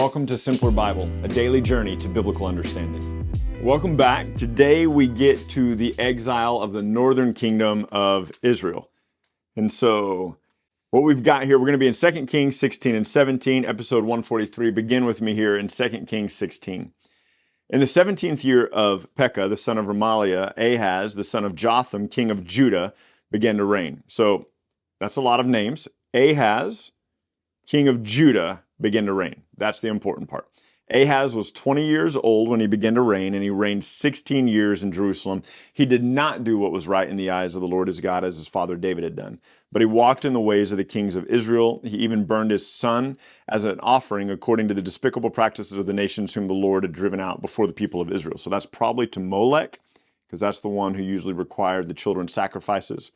welcome to Simpler Bible, a daily journey to biblical understanding. Welcome back. Today we get to the exile of the northern kingdom of Israel. And so what we've got here, we're going to be in 2 Kings 16 and 17, episode 143. Begin with me here in 2 Kings 16. In the 17th year of Pekah, the son of Remaliah, Ahaz, the son of Jotham, king of Judah, began to reign. So that's a lot of names. Ahaz, king of Judah, began to reign. That's the important part. Ahaz was 20 years old when he began to reign, and he reigned 16 years in Jerusalem. He did not do what was right in the eyes of the Lord his God, as his father David had done. But he walked in the ways of the kings of Israel. He even burned his son as an offering according to the despicable practices of the nations whom the Lord had driven out before the people of Israel. So that's probably to Molech, because that's the one who usually required the children's sacrifices.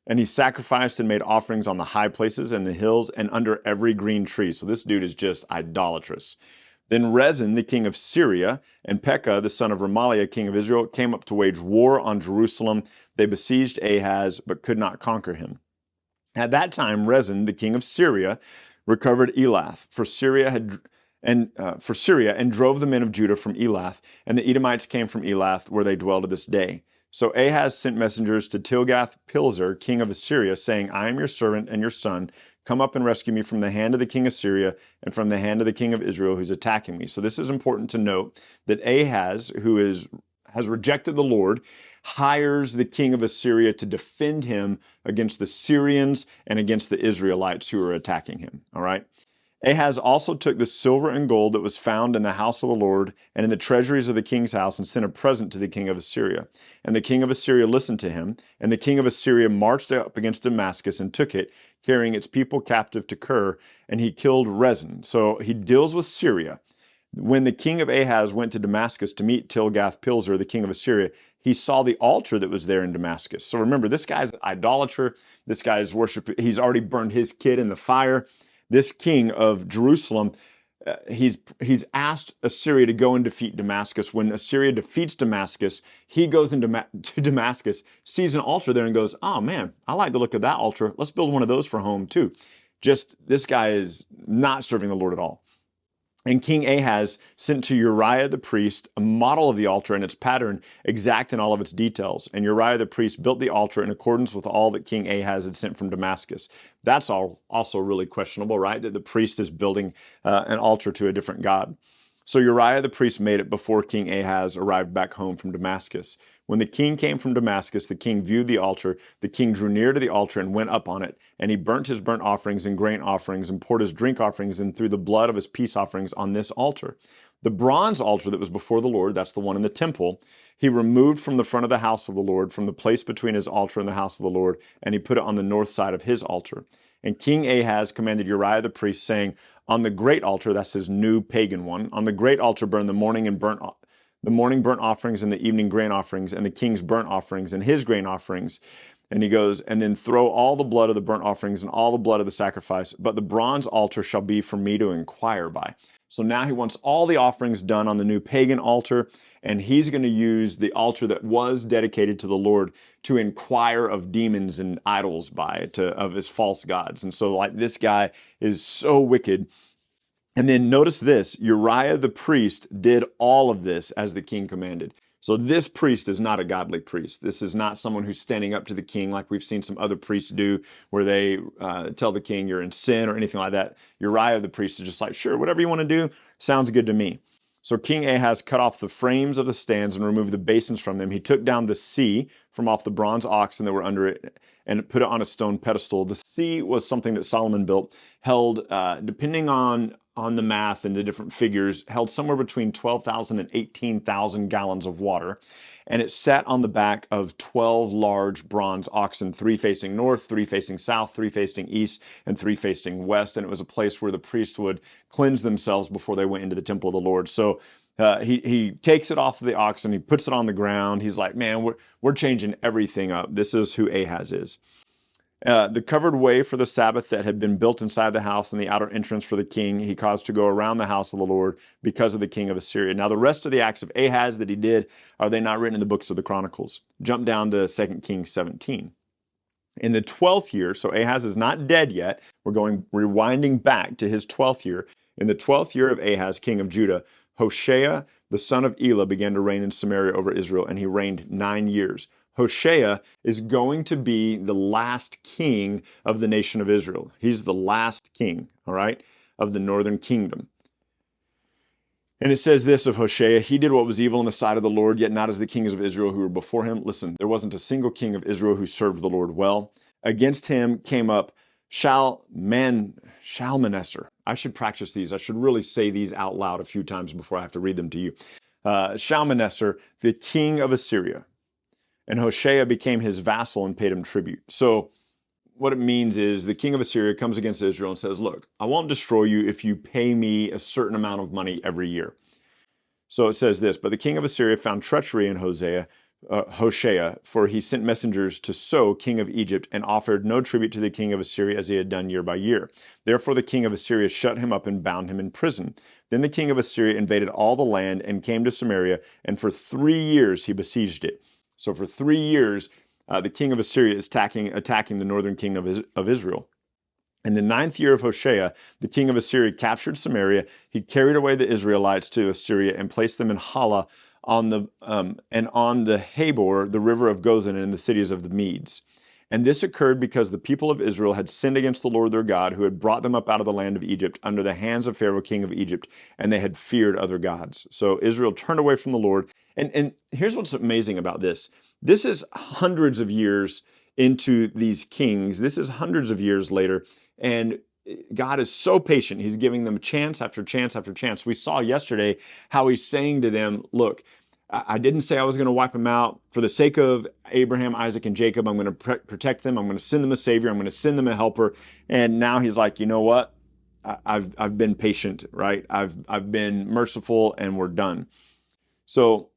And he sacrificed and made offerings on the high places and the hills and under every green tree. So this dude is just idolatrous. Then Rezin, the king of Syria, and Pekah, the son of Remaliah, king of Israel, came up to wage war on Jerusalem. They besieged Ahaz, but could not conquer him. At that time, Rezin, the king of Syria, recovered Elath, for Syria and drove the men of Judah from Elath, and the Edomites came from Elath, where they dwell to this day. So Ahaz sent messengers to Tilgath-Pilzer, king of Assyria, saying, I am your servant and your son. Come up and rescue me from the hand of the king of Syria and from the hand of the king of Israel who's attacking me. So this is important to note that Ahaz, who has rejected the Lord, hires the king of Assyria to defend him against the Syrians and against the Israelites who are attacking him. All right. Ahaz also took the silver and gold that was found in the house of the Lord and in the treasuries of the king's house and sent a present to the king of Assyria. And the king of Assyria listened to him, and the king of Assyria marched up against Damascus and took it, carrying its people captive to Kir, and he killed Rezin. So he deals with Syria. When the king of Ahaz went to Damascus to meet Tilgath-Pilzer, the king of Assyria, he saw the altar that was there in Damascus. So remember, this guy's an idolater. This guy's worship. He's already burned his kid in the fire. This king of Jerusalem, he's asked Assyria to go and defeat Damascus. When Assyria defeats Damascus, he goes into to Damascus, sees an altar there and goes, oh man, I like the look of that altar. Let's build one of those for home too. Just, this guy is not serving the Lord at all. And King Ahaz sent to Uriah the priest a model of the altar and its pattern, exact in all of its details. And Uriah the priest built the altar in accordance with all that King Ahaz had sent from Damascus. That's all also really questionable, right? That the priest is building an altar to a different god. So Uriah the priest made it before King Ahaz arrived back home from Damascus. When the king came from Damascus, the king viewed the altar. The king drew near to the altar and went up on it. And he burnt his burnt offerings and grain offerings and poured his drink offerings and threw the blood of his peace offerings on this altar. The bronze altar that was before the Lord, that's the one in the temple, he removed from the front of the house of the Lord, from the place between his altar and the house of the Lord, and he put it on the north side of his altar. And King Ahaz commanded Uriah the priest, saying, on the great altar, that's his new pagan one, on the great altar burn the morning burnt offerings and the evening grain offerings and the king's burnt offerings and his grain offerings. And he goes, and then throw all the blood of the burnt offerings and all the blood of the sacrifice, but the bronze altar shall be for me to inquire by. So now he wants all the offerings done on the new pagan altar, and he's going to use the altar that was dedicated to the Lord to inquire of demons and idols by, of his false gods. And so like this guy is so wicked. And then notice this, Uriah the priest did all of this as the king commanded. So this priest is not a godly priest. This is not someone who's standing up to the king like we've seen some other priests do, where they tell the king you're in sin or anything like that. Uriah the priest is just like, sure, whatever you want to do, sounds good to me. So King Ahaz cut off the frames of the stands and removed the basins from them. He took down the sea from off the bronze oxen that were under it and put it on a stone pedestal. The sea was something that Solomon built, held, depending on the math and the different figures, held somewhere between 12,000 and 18,000 gallons of water. And it sat on the back of 12 large bronze oxen, 3 facing north, 3 facing south, 3 facing east, and 3 facing west. And it was a place where the priests would cleanse themselves before they went into the temple of the Lord. So he takes it off of the oxen, he puts it on the ground. He's like, man, we're changing everything up. This is who Ahaz is. The covered way for the Sabbath that had been built inside the house and the outer entrance for the king, he caused to go around the house of the Lord because of the king of Assyria. Now, the rest of the acts of Ahaz that he did, are they not written in the books of the Chronicles? Jump down to 2 Kings 17. In the 12th year, so Ahaz is not dead yet. We're rewinding back to his 12th year. In the 12th year of Ahaz, king of Judah, Hoshea, the son of Elah, began to reign in Samaria over Israel, and he reigned 9 years. Hoshea is going to be the last king of the nation of Israel. He's the last king, all right, of the northern kingdom. And it says this of Hoshea, he did what was evil in the sight of the Lord, yet not as the kings of Israel who were before him. Listen, there wasn't a single king of Israel who served the Lord well. Against him came up Shalmaneser. I should practice these. I should really say these out loud a few times before I have to read them to you. Shalmaneser, the king of Assyria. And Hoshea became his vassal and paid him tribute. So what it means is the king of Assyria comes against Israel and says, look, I won't destroy you if you pay me a certain amount of money every year. So it says this, but the king of Assyria found treachery in Hoshea, for he sent messengers to So, king of Egypt, and offered no tribute to the king of Assyria as he had done year by year. Therefore the king of Assyria shut him up and bound him in prison. Then the king of Assyria invaded all the land and came to Samaria, and for 3 years he besieged it. So for 3 years, the king of Assyria is attacking the northern kingdom of Israel. In the 9th year of Hoshea, the king of Assyria captured Samaria. He carried away the Israelites to Assyria and placed them in Hala and on the Habor, the river of Gozan, and in the cities of the Medes. And this occurred because the people of Israel had sinned against the Lord their God, who had brought them up out of the land of Egypt under the hands of Pharaoh, king of Egypt, and they had feared other gods. So Israel turned away from the Lord. And here's what's amazing about this. This is hundreds of years into these kings. This is hundreds of years later. And God is so patient. He's giving them chance after chance after chance. We saw yesterday how he's saying to them, look, I didn't say I was going to wipe them out. For the sake of Abraham, Isaac, and Jacob, I'm going to protect them. I'm going to send them a savior. I'm going to send them a helper. And now he's like, you know what? I've been patient, right? I've been merciful, and we're done. So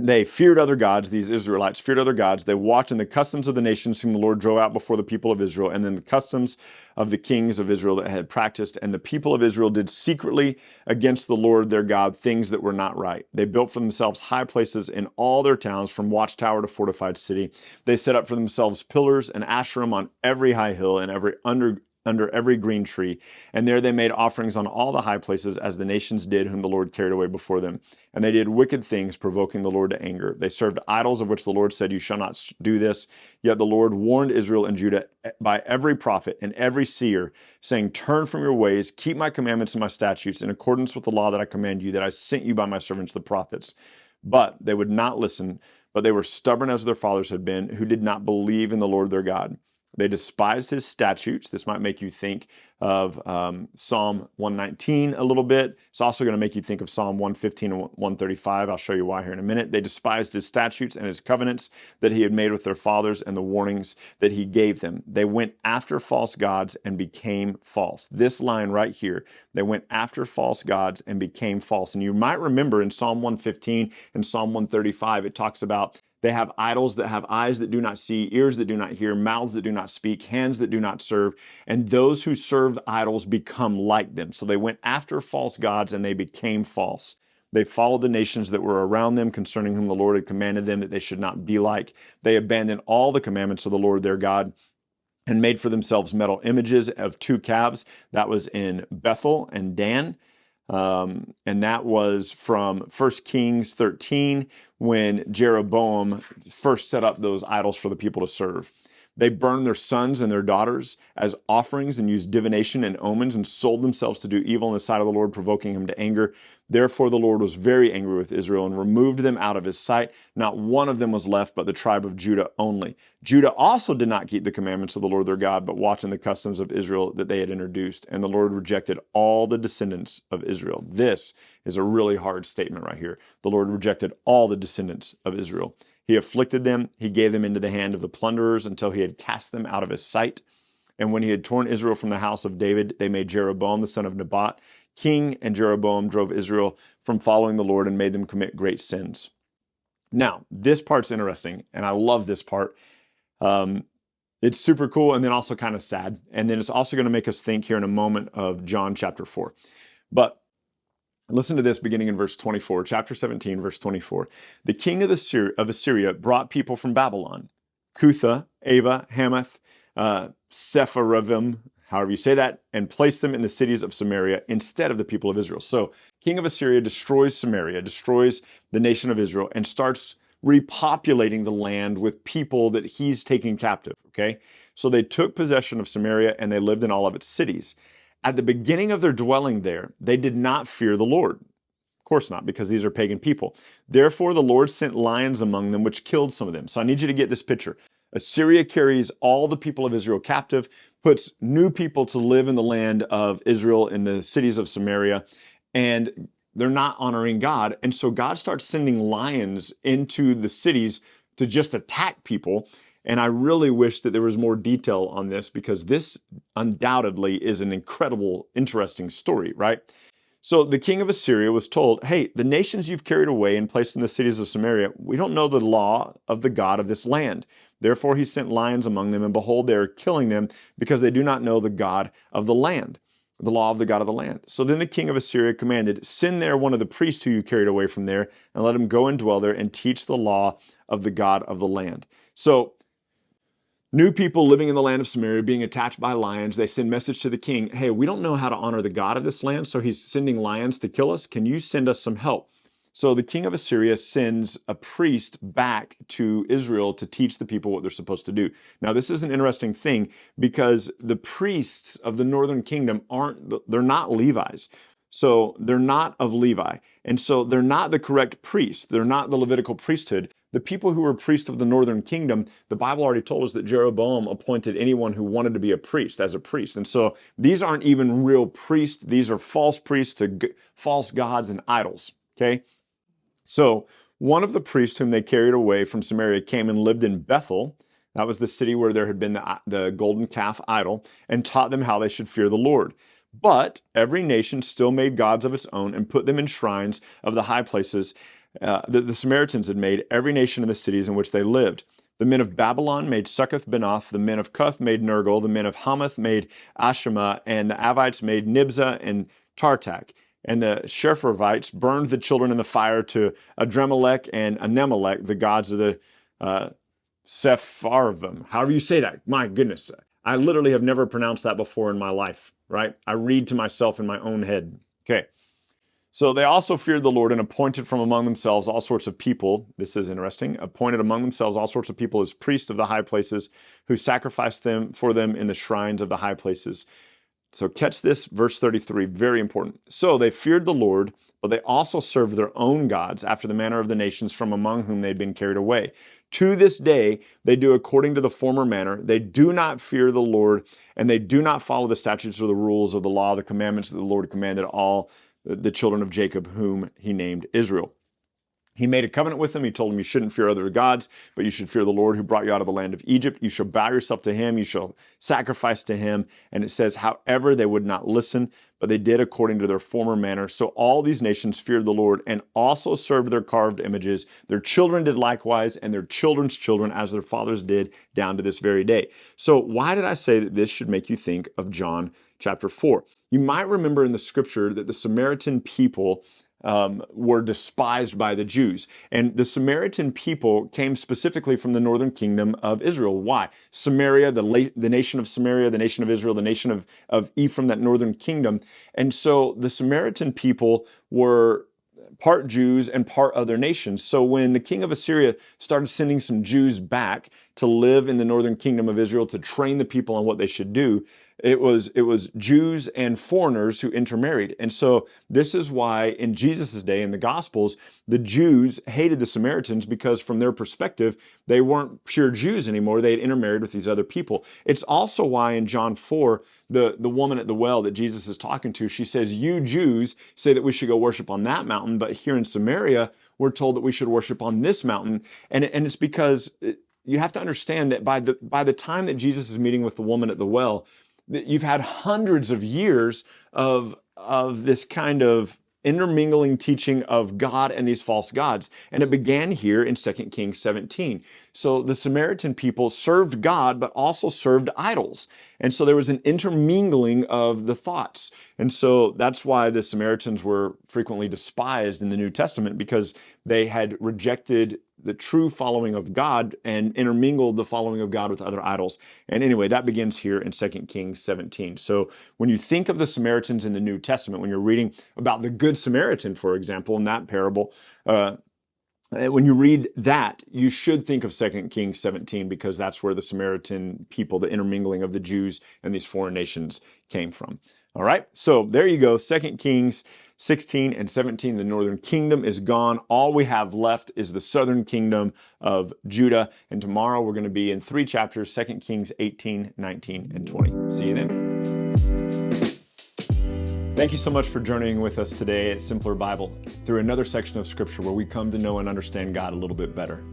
they feared other gods. These Israelites feared other gods. They walked in the customs of the nations whom the Lord drove out before the people of Israel, and then the customs of the kings of Israel that had practiced. And the people of Israel did secretly against the Lord their God things that were not right. They built for themselves high places in all their towns, from watchtower to fortified city. They set up for themselves pillars and Asherim on every high hill and under every green tree. And there they made offerings on all the high places, as the nations did whom the Lord carried away before them. And they did wicked things, provoking the Lord to anger. They served idols, of which the Lord said, you shall not do this. Yet the Lord warned Israel and Judah by every prophet and every seer, saying, turn from your ways, keep my commandments and my statutes, in accordance with the law that I command you, that I sent you by my servants the prophets. But they would not listen, but they were stubborn as their fathers had been, who did not believe in the Lord their God. They despised his statutes. This might make you think of Psalm 119 a little bit. It's also going to make you think of Psalm 115 and 135. I'll show you why here in a minute. They despised his statutes and his covenants that he had made with their fathers, and the warnings that he gave them. They went after false gods and became false. This line right here, they went after false gods and became false. And you might remember in Psalm 115 and Psalm 135, it talks about they have idols that have eyes that do not see, ears that do not hear, mouths that do not speak, hands that do not serve, and those who serve idols become like them. So they went after false gods and they became false. They followed the nations that were around them, concerning whom the Lord had commanded them that they should not be like. They abandoned all the commandments of the Lord their God and made for themselves metal images of 2 calves. That was in Bethel and Dan. And that was from 1 Kings 13, when Jeroboam first set up those idols for the people to serve. They burned their sons and their daughters as offerings and used divination and omens and sold themselves to do evil in the sight of the Lord, provoking him to anger. Therefore the Lord was very angry with Israel and removed them out of his sight. Not one of them was left, but the tribe of Judah only. Judah also did not keep the commandments of the Lord their God, but walked in the customs of Israel that they had introduced. And the Lord rejected all the descendants of Israel. This is a really hard statement right here. The Lord rejected all the descendants of Israel. He afflicted them. He gave them into the hand of the plunderers until he had cast them out of his sight. And when he had torn Israel from the house of David, they made Jeroboam the son of Nebat king, and Jeroboam drove Israel from following the Lord and made them commit great sins. Now, this part's interesting, and I love this part. It's super cool and then also kind of sad. And then it's also going to make us think here in a moment of John chapter 4. But listen to this beginning in verse 24, chapter 17, verse 24. The king of Assyria brought people from Babylon, Cutha, Ava, Hamath, Sepharvaim, however you say that, and placed them in the cities of Samaria instead of the people of Israel. So King of Assyria destroys Samaria, destroys the nation of Israel, and starts repopulating the land with people that he's taking captive, okay? So they took possession of Samaria and they lived in all of its cities. At the beginning of their dwelling there, they did not fear the Lord. Of course not, because these are pagan people. Therefore, the Lord sent lions among them, which killed some of them. So I need you to get this picture. Assyria carries all the people of Israel captive, puts new people to live in the land of Israel in the cities of Samaria, and they're not honoring God. And so God starts sending lions into the cities to just attack people. And I really wish that there was more detail on this, because this undoubtedly is an incredible, interesting story, right? So the king of Assyria was told, hey, the nations you've carried away and placed in the cities of Samaria, we don't know the law of the God of this land. Therefore he sent lions among them, and behold, they are killing them, because they do not know the God of the land, the law of the God of the land. So then the king of Assyria commanded, send there one of the priests who you carried away from there, and let him go and dwell there and teach the law of the God of the land. So new people living in the land of Samaria being attacked by lions, they send message to the king, hey, we don't know how to honor the God of this land, so he's sending lions to kill us. Can you send us some help? So the king of Assyria sends a priest back to Israel to teach the people what they're supposed to do. Now, this is an interesting thing, because the priests of the northern kingdom they're not Levites. So they're not of Levi. And so they're not the correct priests. They're not the Levitical priesthood. The people who were priests of the northern kingdom, the Bible already told us that Jeroboam appointed anyone who wanted to be a priest as a priest. And so these aren't even real priests. These are false priests to false gods and idols, okay? So one of the priests whom they carried away from Samaria came and lived in Bethel. That was the city where there had been the golden calf idol, and taught them how they should fear the Lord. But every nation still made gods of its own and put them in shrines of the high places that the Samaritans had made, every nation in the cities in which they lived. The men of Babylon made Succoth-Benoth, the men of Cuth made Nergal, the men of Hamath made Ashima, and the Avites made Nibzah and Tartak. And the Shepharvites burned the children in the fire to Adremelech and Anemelech, the gods of the Sepharvim. However you say that. My goodness. I literally have never pronounced that before in my life, right? I read to myself in my own head. Okay. So they also feared the Lord and appointed from among themselves all sorts of people. This is interesting. Appointed among themselves all sorts of people as priests of the high places, who sacrificed them for them in the shrines of the high places. So catch this, verse 33, very important. So they feared the Lord, but they also served their own gods after the manner of the nations from among whom they'd been carried away. To this day, they do according to the former manner. They do not fear the Lord, and they do not follow the statutes or the rules of the law, the commandments that the Lord commanded all the children of Jacob, whom he named Israel. He made a covenant with them. He told them, you shouldn't fear other gods, but you should fear the Lord who brought you out of the land of Egypt. You shall bow yourself to him. You shall sacrifice to him. And it says, however, they would not listen, but they did according to their former manner. So all these nations feared the Lord and also served their carved images. Their children did likewise, and their children's children, as their fathers did, down to this very day. So why did I say that this should make you think of John chapter 4? You might remember in the scripture that the Samaritan people were despised by the Jews. And the Samaritan people came specifically from the northern kingdom of Israel. Why? Samaria, the nation of Samaria, the nation of Israel, the nation of Ephraim, that northern kingdom. And so the Samaritan people were part Jews and part other nations. So when the king of Assyria started sending some Jews back to live in the northern kingdom of Israel to train the people on what they should do, it was Jews and foreigners who intermarried. And so this is why in Jesus' day in the Gospels, the Jews hated the Samaritans, because from their perspective, they weren't pure Jews anymore. They had intermarried with these other people. It's also why in John 4, the woman at the well that Jesus is talking to, she says, you Jews say that we should go worship on that mountain, but here in Samaria, we're told that we should worship on this mountain. And it's because you have to understand that by the time that Jesus is meeting with the woman at the well, you've had hundreds of years of this kind of intermingling teaching of God and these false gods. And it began here in 2 Kings 17. So the Samaritan people served God, but also served idols. And so there was an intermingling of the thoughts. And so that's why the Samaritans were frequently despised in the New Testament, because they had rejected the true following of God and intermingled the following of God with other idols. And anyway, that begins here in 2 Kings 17. So when you think of the Samaritans in the New Testament, when you're reading about the Good Samaritan, for example, in that parable, when you read that, you should think of 2 Kings 17 because that's where the Samaritan people, the intermingling of the Jews and these foreign nations came from. All right, so there you go, 2 Kings 16 and 17, the northern kingdom is gone. All we have left is the southern kingdom of Judah. And tomorrow we're going to be in 3 chapters, 2 Kings 18, 19, and 20. See you then. Thank you so much for journeying with us today at Simpler Bible through another section of Scripture where we come to know and understand God a little bit better.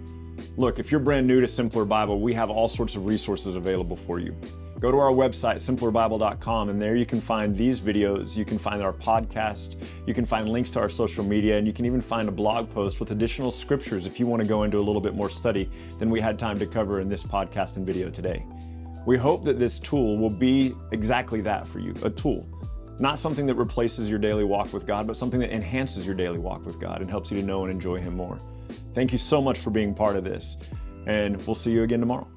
Look, if you're brand new to Simpler Bible, we have all sorts of resources available for you. Go to our website, simplerbible.com, and there you can find these videos, you can find our podcast, you can find links to our social media, and you can even find a blog post with additional scriptures if you want to go into a little bit more study than we had time to cover in this podcast and video today. We hope that this tool will be exactly that for you, a tool. Not something that replaces your daily walk with God, but something that enhances your daily walk with God and helps you to know and enjoy Him more. Thank you so much for being part of this, and we'll see you again tomorrow.